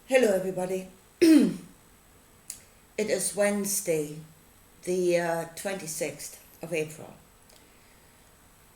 Hello, everybody. It is Wednesday, the 26th of April.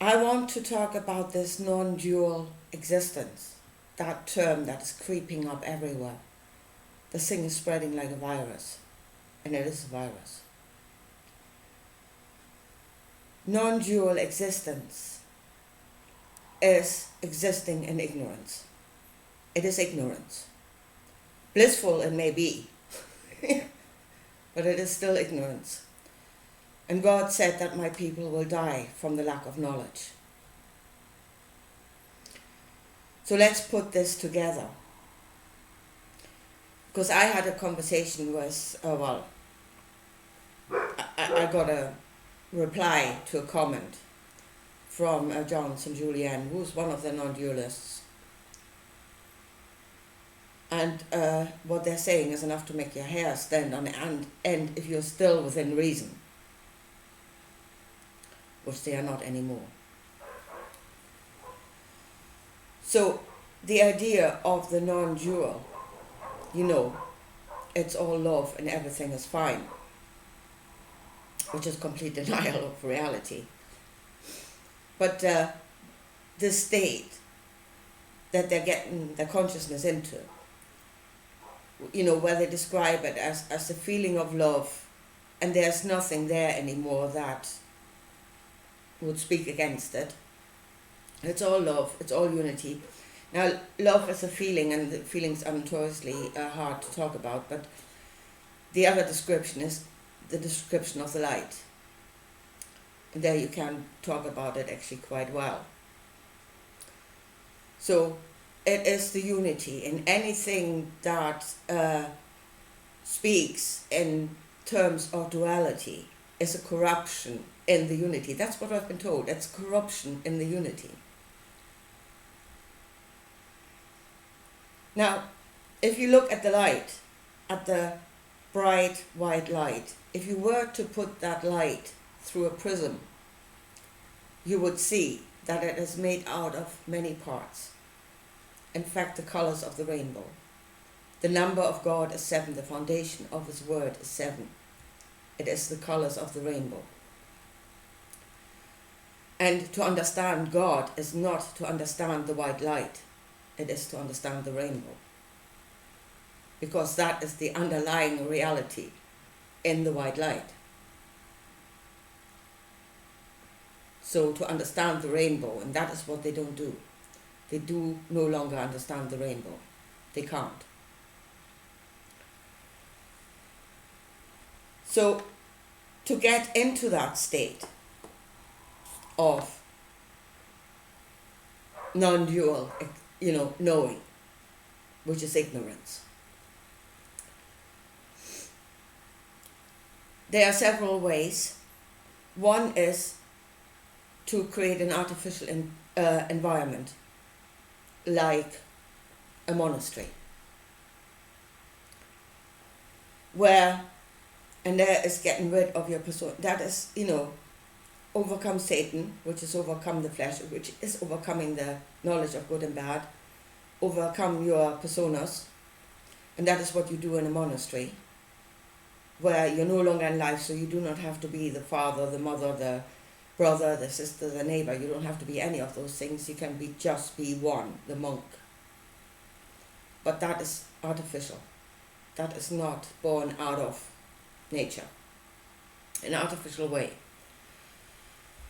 I want to talk about this non dual existence, that term that is creeping up everywhere. The thing is spreading like a virus, and it is a virus. Non dual existence is existing in ignorance. It is ignorance. Blissful it may be, but it is still ignorance. And God said that my people will die from the lack of knowledge. So let's put this together. Because I had a conversation with, I got a reply to a comment from John St. Julian, who's one of the non-dualists. And what they're saying is enough to make your hair stand on end if you're still within reason, which they are not anymore. So the idea of the non-dual, it's all love and everything is fine, which is complete denial of reality. But the state that they're getting their consciousness into, where they describe it as a feeling of love, and there's nothing there anymore that would speak against it. It's all love, it's all unity. Now, love is a feeling, and the feelings are notoriously hard to talk about, but the other description is the description of the light. And there you can talk about it actually quite well. So, it is the unity in anything that speaks in terms of duality is a corruption in the unity. That's what I've been told. It's corruption in the unity. Now, if you look at the light, at the bright white light, if you were to put that light through a prism, you would see that it is made out of many parts. In fact, the colors of the rainbow. The number of God is 7. The foundation of His word is 7. It is the colors of the rainbow. And to understand God is not to understand the white light. It is to understand the rainbow. Because that is the underlying reality in the white light. So to understand the rainbow, and that is what they don't do. They do no longer understand the rainbow. They can't. So, to get into that state of non-dual, knowing, which is ignorance, there are several ways. One is to create an artificial environment, like a monastery, and there is getting rid of your persona. That is, overcome Satan, which is overcome the flesh, which is overcoming the knowledge of good and bad, overcome your personas, and that is what you do in a monastery, where you're no longer in life, so you do not have to be the father, the mother, the brother, the sister, the neighbor. You don't have to be any of those things. You can just be one, the monk. But that is artificial. That is not born out of nature, an artificial way.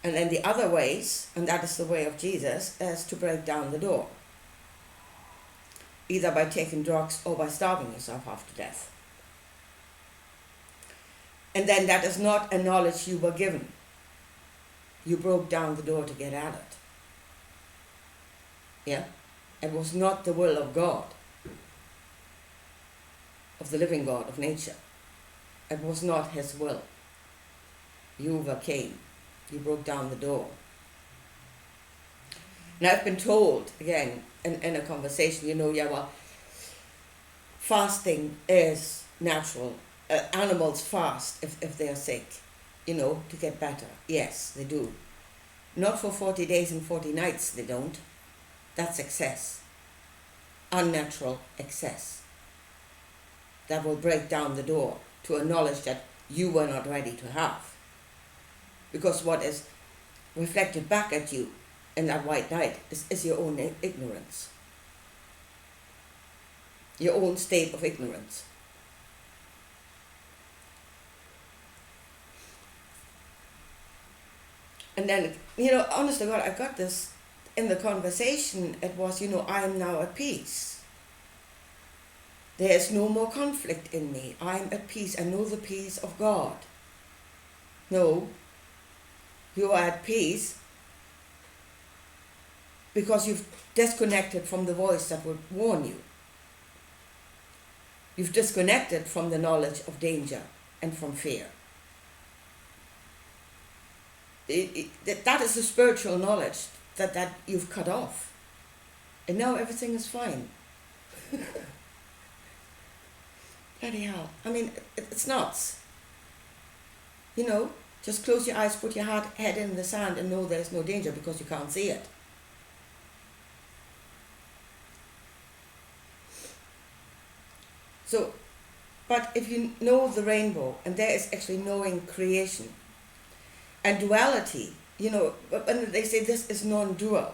And then the other ways, and that is the way of Jesus, is to break down the door, either by taking drugs or by starving yourself half to death. And then that is not a knowledge you were given. You broke down the door to get at it. Yeah? It was not the will of God, of the living God, of nature. It was not His will. You overcame. You broke down the door. And I've been told, again, in a conversation, fasting is natural. Animals fast if they are sick, to get better. Yes, they do. Not for 40 days and 40 nights, they don't. That's excess. Unnatural excess. that will break down the door to a knowledge that you were not ready to have. Because what is reflected back at you in that white light is your own ignorance, your own state of ignorance. And then, honest to God, I got this in the conversation. It was, I am now at peace. There is no more conflict in me. I am at peace. I know the peace of God. No, you are at peace because you've disconnected from the voice that would warn you. You've disconnected from the knowledge of danger and from fear. That is the spiritual knowledge that you've cut off. And now everything is fine. Bloody hell. I mean, it's nuts. Just close your eyes, put your head in the sand and know there's no danger because you can't see it. So, but if you know the rainbow, and there is actually knowing creation, and duality, when they say this is non-dual,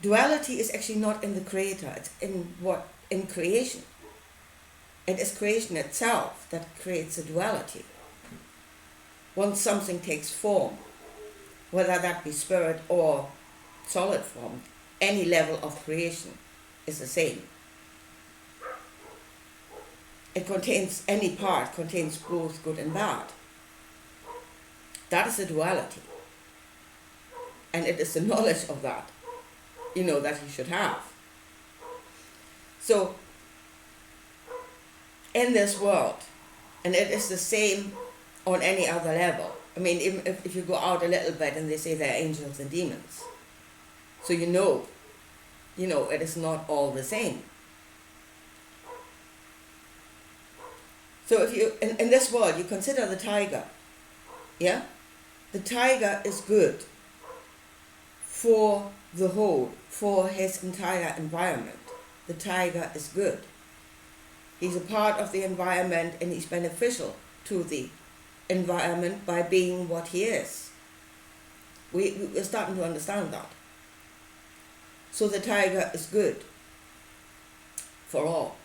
duality is actually not in the creator, it's in creation. It is creation itself that creates a duality. Once something takes form, whether that be spirit or solid form, any level of creation is the same. Any part contains both good and bad. That is a duality. And it is the knowledge of that, that you should have. So, in this world, and it is the same on any other level. I mean, even if you go out a little bit and they say there are angels and demons. So it is not all the same. So if you, in this world, you consider the tiger, yeah? The tiger is good for the whole, for his entire environment. The tiger is good. He's a part of the environment and he's beneficial to the environment by being what he is. We're starting to understand that. So the tiger is good for all.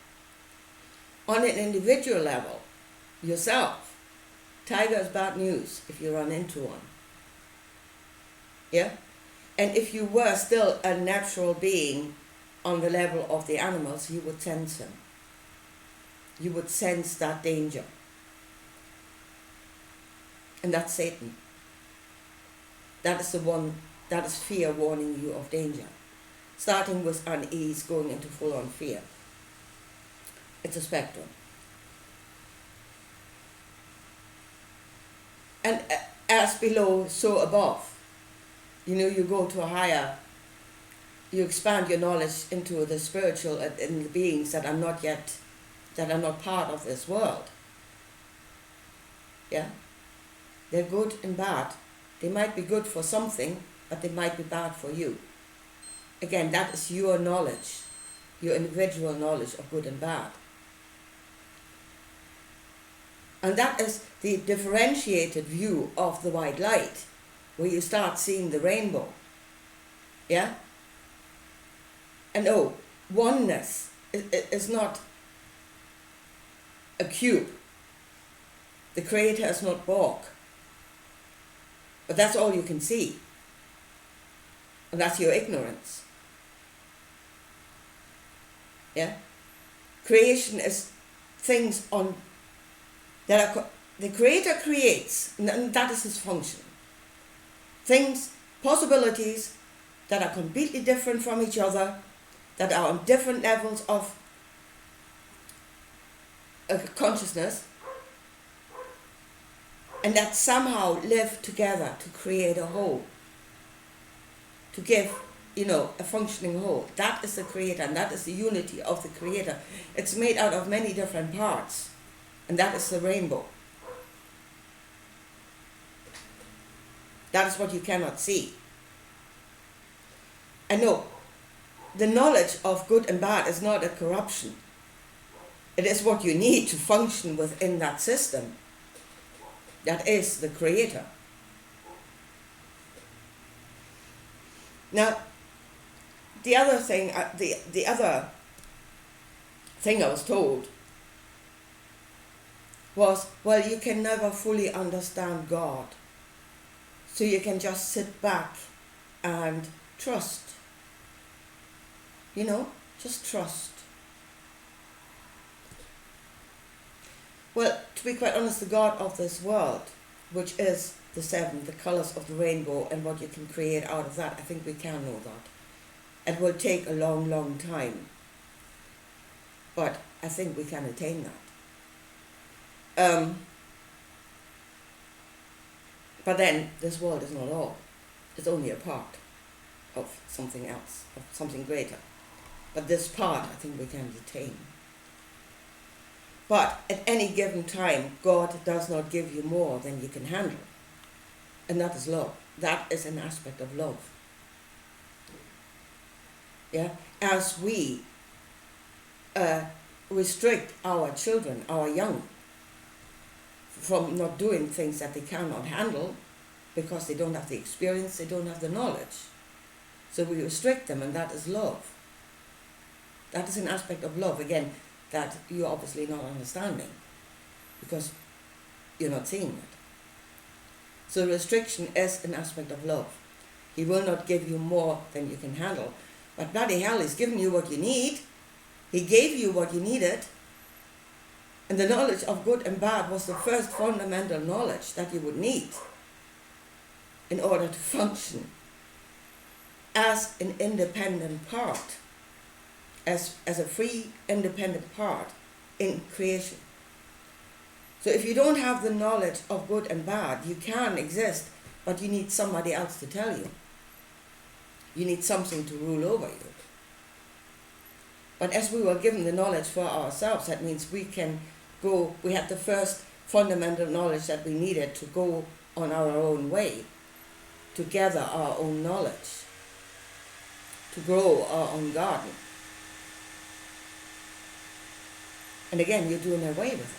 On an individual level, yourself, tiger is bad news if you run into one. Yeah? And if you were still a natural being on the level of the animals, you would sense him. You would sense that danger. And that's Satan. That is the one, that is fear warning you of danger. Starting with unease, going into full-on fear. It's a spectrum. And as below, so above. You go to a higher, you expand your knowledge into the spiritual and the beings that are not part of this world. Yeah? They're good and bad. They might be good for something, but they might be bad for you. Again, that is your knowledge, your individual knowledge of good and bad. And that is the differentiated view of the white light, where you start seeing the rainbow. Yeah? And oneness is not a cube. The creator is not Borg. But that's all you can see. And that's your ignorance. Yeah? Creation is things the creator creates, and that is his function. Things, possibilities that are completely different from each other, that are on different levels of consciousness, and that somehow live together to create a whole, to give, a functioning whole. That is the creator, and that is the unity of the creator. It's made out of many different parts, and that is the rainbow. That is what you cannot see. And no, the knowledge of good and bad is not a corruption. It is what you need to function within that system. That is the creator. Now, the other thing I was told was, well, you can never fully understand God, so you can just sit back and trust. Just trust. Well, to be quite honest, the God of this world, which is the seven, the colours of the rainbow, and what you can create out of that, I think we can know that. It will take a long, long time, but I think we can attain that. But then, this world is not all. It's only a part of something else, of something greater. But this part, I think we can attain. But at any given time, God does not give you more than you can handle. And that is love. That is an aspect of love. Yeah? As we restrict our children, our young, from not doing things that they cannot handle because they don't have the experience, they don't have the knowledge. So we restrict them, and that is love. That is an aspect of love, again, that you're obviously not understanding because you're not seeing it. So restriction is an aspect of love. He will not give you more than you can handle. But bloody hell, he's given you what you need. He gave you what you needed. And the knowledge of good and bad was the first fundamental knowledge that you would need in order to function as an independent part, as a free, independent part in creation. So if you don't have the knowledge of good and bad, you can exist, but you need somebody else to tell you. You need something to rule over you. But as we were given the knowledge for ourselves, that means we can go, we had the first fundamental knowledge that we needed to go on our own way, to gather our own knowledge, to grow our own garden. And again, you're doing away with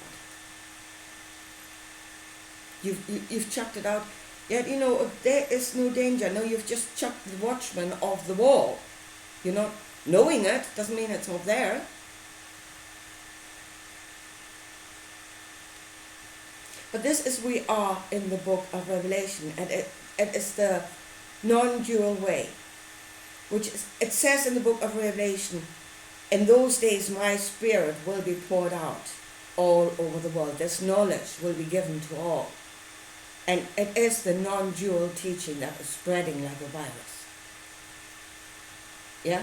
that. You've chucked it out. Yet, there is no danger. No, you've just chucked the watchman off the wall. You're not knowing it, doesn't mean it's not there. But this is, we are in the book of Revelation, and it is the non-dual way, which is, it says in the book of Revelation, in those days my spirit will be poured out all over the world. This knowledge will be given to all. And it is the non-dual teaching that is spreading like a virus. Yeah?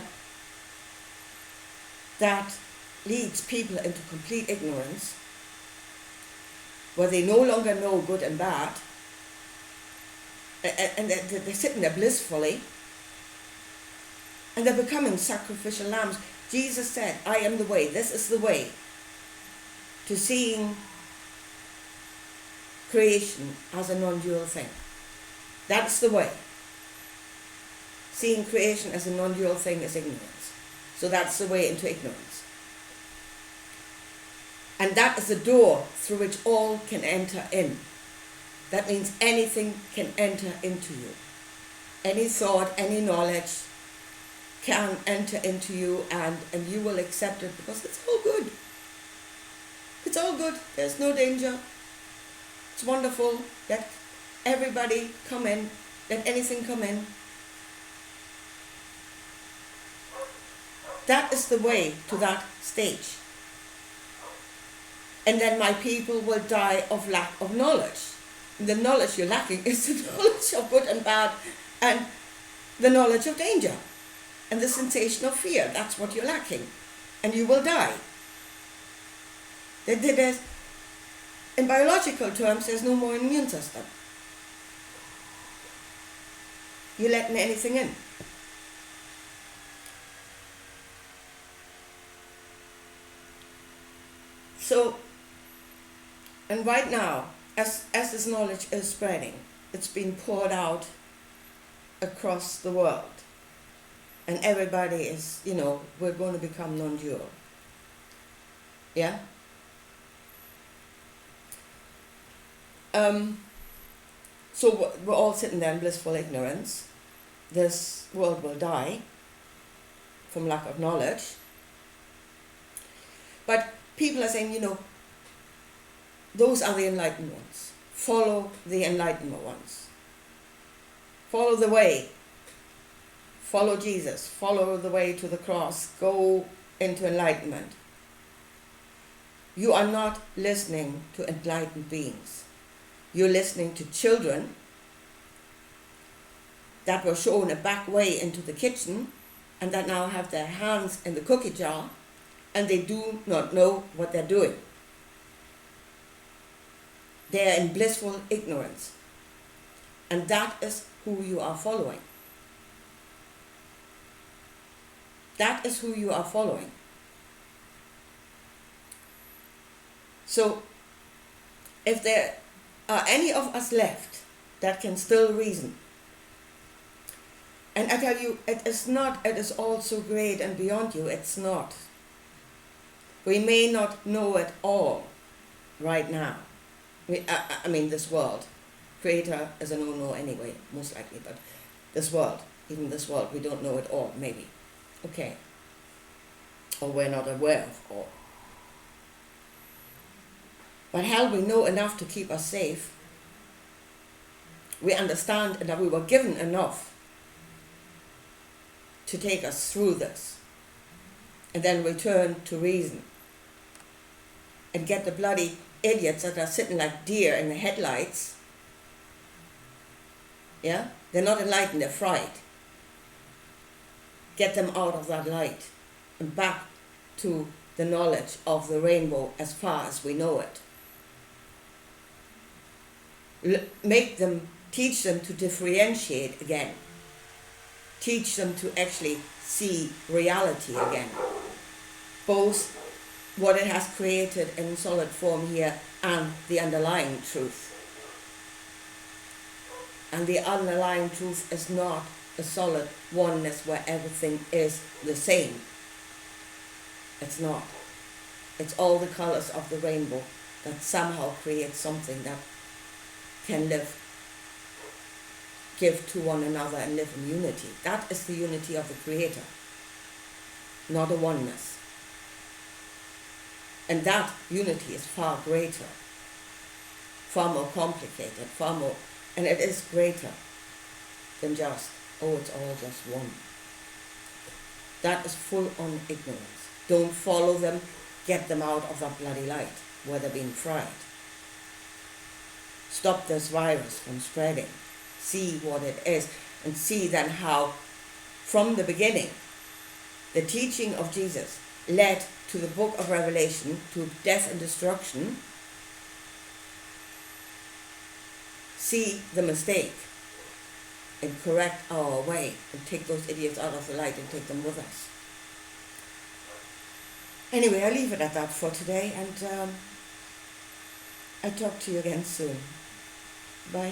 That leads people into complete ignorance, where they no longer know good and bad, and they're sitting there blissfully, and they're becoming sacrificial lambs. Jesus said, I am the way. This is the way to seeing creation as a non-dual thing. That's the way. Seeing creation as a non-dual thing is ignorance. So that's the way into ignorance. And that is the door through which all can enter in. That means anything can enter into you. Any thought, any knowledge can enter into you, and you will accept it because it's all good. It's all good. There's no danger. It's wonderful. Let everybody come in. Let anything come in. That is the way to that stage. And then my people will die of lack of knowledge. And the knowledge you're lacking is the knowledge of good and bad, and the knowledge of danger, and the sensation of fear. That's what you're lacking. And you will die. In biological terms, there's no more immune system. You're letting anything in. So, and right now, as this knowledge is spreading, it's being poured out across the world. And everybody is, we're going to become non-dual. Yeah? So we're all sitting there in blissful ignorance. This world will die from lack of knowledge. But people are saying, those are the enlightened ones. Follow the enlightened ones. Follow the way. Follow Jesus. Follow the way to the cross. Go into enlightenment. You are not listening to enlightened beings. You're listening to children that were shown a back way into the kitchen and that now have their hands in the cookie jar and they do not know what they're doing. They are in blissful ignorance. And that is who you are following. That is who you are following. So, if there are any of us left that can still reason, and I tell you, it is all so great and beyond you, it's not. We may not know it all right now. I mean, this world. Creator is a no-no anyway, most likely, but this world, even this world, we don't know it all, maybe. Okay. Or we're not aware of all. But hell, we know enough to keep us safe. We understand that we were given enough to take us through this. And then return to reason. And get the bloody idiots that are sitting like deer in the headlights. Yeah? They're not enlightened, they're fried. Get them out of that light and back to the knowledge of the rainbow as far as we know it. Teach them to differentiate again. Teach them to actually see reality again. Both what it has created in solid form here and the underlying truth. And the underlying truth is not a solid oneness where everything is the same. It's not. It's all the colors of the rainbow that somehow create something that can give to one another and live in unity. That is the unity of the Creator, not a oneness. And that unity is far greater, far more complicated, and it is greater than just, it's all just one. That is full on ignorance. Don't follow them, get them out of that bloody light where they're being fried. Stop this virus from spreading. See what it is, and see then how, from the beginning, the teaching of Jesus led to the book of Revelation, to death and destruction. See the mistake and correct our way and take those idiots out of the light and take them with us. Anyway, I'll leave it at that for today, and I'll talk to you again soon. Bye.